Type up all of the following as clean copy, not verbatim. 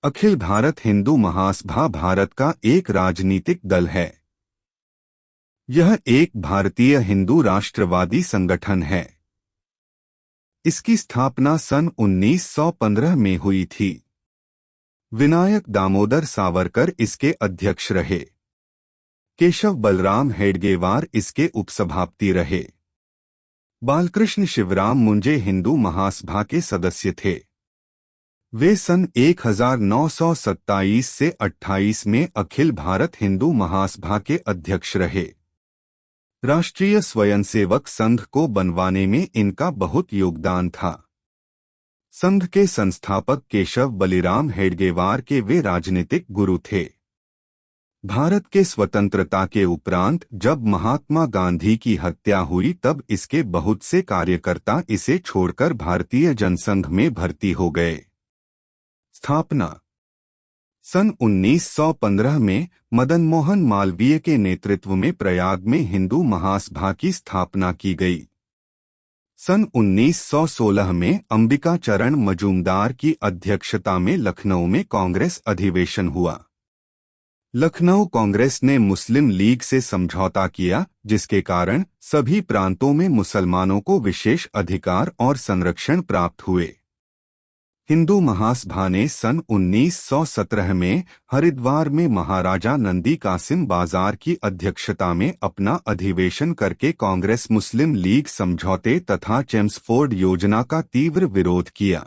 अखिल भारत हिंदू महासभा भारत का एक राजनीतिक दल है। यह एक भारतीय हिंदू राष्ट्रवादी संगठन है। इसकी स्थापना सन 1915 में हुई थी। विनायक दामोदर सावरकर इसके अध्यक्ष रहे। केशव बलराम हेडगेवार इसके उपसभापति रहे। बालकृष्ण शिवराम मुंजे हिंदू महासभा के सदस्य थे। वे सन 1927 से 28 में अखिल भारत हिंदू महासभा के अध्यक्ष रहे। राष्ट्रीय स्वयंसेवक संघ को बनवाने में इनका बहुत योगदान था। संघ के संस्थापक केशव बलिराम हेडगेवार के वे राजनीतिक गुरु थे। भारत के स्वतंत्रता के उपरांत जब महात्मा गांधी की हत्या हुई तब इसके बहुत से कार्यकर्ता इसे छोड़कर भारतीय जनसंघ में भर्ती हो गए। स्थापना सन 1915 में मदन मोहन मालवीय के नेतृत्व में प्रयाग में हिंदू महासभा की स्थापना की गई। सन 1916 में अंबिका चरण मजूमदार की अध्यक्षता में लखनऊ में कांग्रेस अधिवेशन हुआ। लखनऊ कांग्रेस ने मुस्लिम लीग से समझौता किया, जिसके कारण सभी प्रांतों में मुसलमानों को विशेष अधिकार और संरक्षण प्राप्त हुए। हिंदू महासभा ने सन 1917 में हरिद्वार में महाराजा नंदी कासिम बाजार की अध्यक्षता में अपना अधिवेशन करके कांग्रेस मुस्लिम लीग समझौते तथा चेम्सफोर्ड योजना का तीव्र विरोध किया।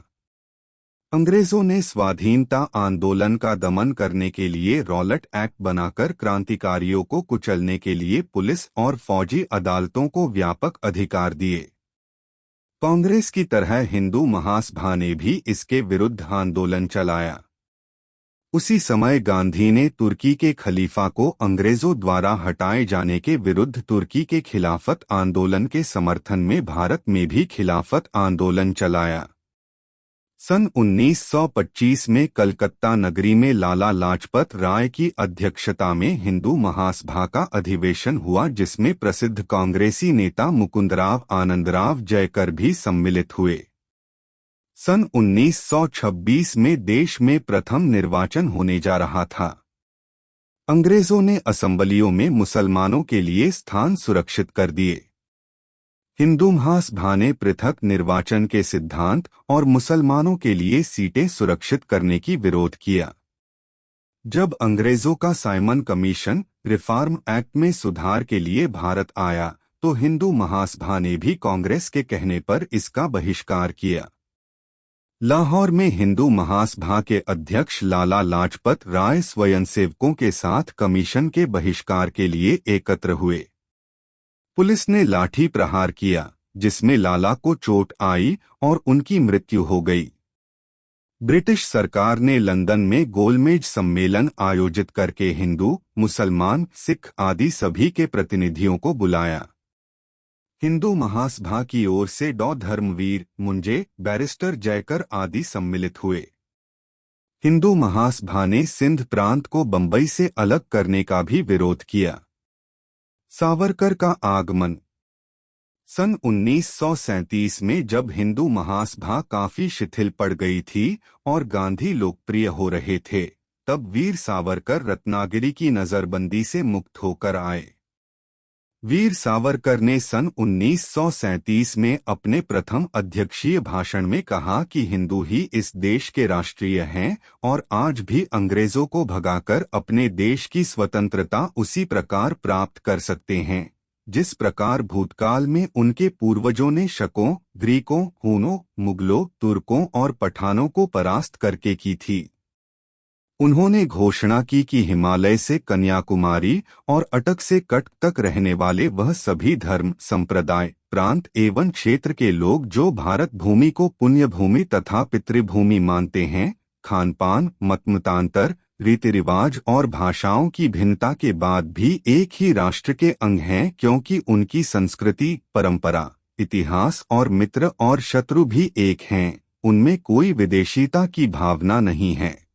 अंग्रेजों ने स्वाधीनता आंदोलन का दमन करने के लिए रॉलेट एक्ट बनाकर क्रांतिकारियों को कुचलने के लिए पुलिस और फौजी अदालतों को व्यापक अधिकार दिए। कांग्रेस की तरह हिंदू महासभा ने भी इसके विरुद्ध आंदोलन चलाया। उसी समय गांधी ने तुर्की के खलीफा को अंग्रेजों द्वारा हटाए जाने के विरुद्ध तुर्की के खिलाफत आंदोलन के समर्थन में भारत में भी खिलाफत आंदोलन चलाया। सन 1925 में कलकत्ता नगरी में लाला लाजपत राय की अध्यक्षता में हिंदू महासभा का अधिवेशन हुआ, जिसमें प्रसिद्ध कांग्रेसी नेता मुकुंदराव आनंदराव जयकर भी सम्मिलित हुए। सन 1926 में देश में प्रथम निर्वाचन होने जा रहा था। अंग्रेजों ने असेंबलियों में मुसलमानों के लिए स्थान सुरक्षित कर दिए। हिंदू महासभा ने पृथक निर्वाचन के सिद्धांत और मुसलमानों के लिए सीटें सुरक्षित करने की विरोध किया। जब अंग्रेजों का साइमन कमीशन रिफॉर्म एक्ट में सुधार के लिए भारत आया तो हिंदू महासभा ने भी कांग्रेस के कहने पर इसका बहिष्कार किया। लाहौर में हिंदू महासभा के अध्यक्ष लाला लाजपत राय स्वयंसेवकों के साथ कमीशन के बहिष्कार के लिए एकत्र हुए। पुलिस ने लाठी प्रहार किया, जिसमें लाला को चोट आई और उनकी मृत्यु हो गई। ब्रिटिश सरकार ने लंदन में गोलमेज सम्मेलन आयोजित करके हिंदू, मुसलमान, सिख आदि सभी के प्रतिनिधियों को बुलाया। हिंदू महासभा की ओर से डॉ धर्मवीर मुंजे, बैरिस्टर जयकर आदि सम्मिलित हुए। हिंदू महासभा ने सिंध प्रांत को बंबई से अलग करने का भी विरोध किया। सावरकर का आगमन सन 1937 में जब हिंदू महासभा काफी शिथिल पड़ गई थी और गांधी लोकप्रिय हो रहे थे, तब वीर सावरकर रत्नागिरी की नजरबंदी से मुक्त होकर आए। वीर सावरकर ने सन 1937 में अपने प्रथम अध्यक्षीय भाषण में कहा कि हिंदू ही इस देश के राष्ट्रीय हैं और आज भी अंग्रेजों को भगाकर अपने देश की स्वतंत्रता उसी प्रकार प्राप्त कर सकते हैं जिस प्रकार भूतकाल में उनके पूर्वजों ने शकों, ग्रीकों, हूनों, मुगलों, तुर्कों और पठानों को परास्त करके की थी। उन्होंने घोषणा की कि हिमालय से कन्याकुमारी और अटक से कट तक रहने वाले वह सभी धर्म, संप्रदाय, प्रांत एवं क्षेत्र के लोग जो भारत भूमि को पुण्य भूमि तथा पितृभूमि मानते हैं, खानपान, मतमतांतर, रीति रिवाज और भाषाओं की भिन्नता के बाद भी एक ही राष्ट्र के अंग हैं, क्योंकि उनकी संस्कृति, परंपरा, इतिहास और मित्र और शत्रु भी एक हैं। उनमें कोई विदेशीता की भावना नहीं है।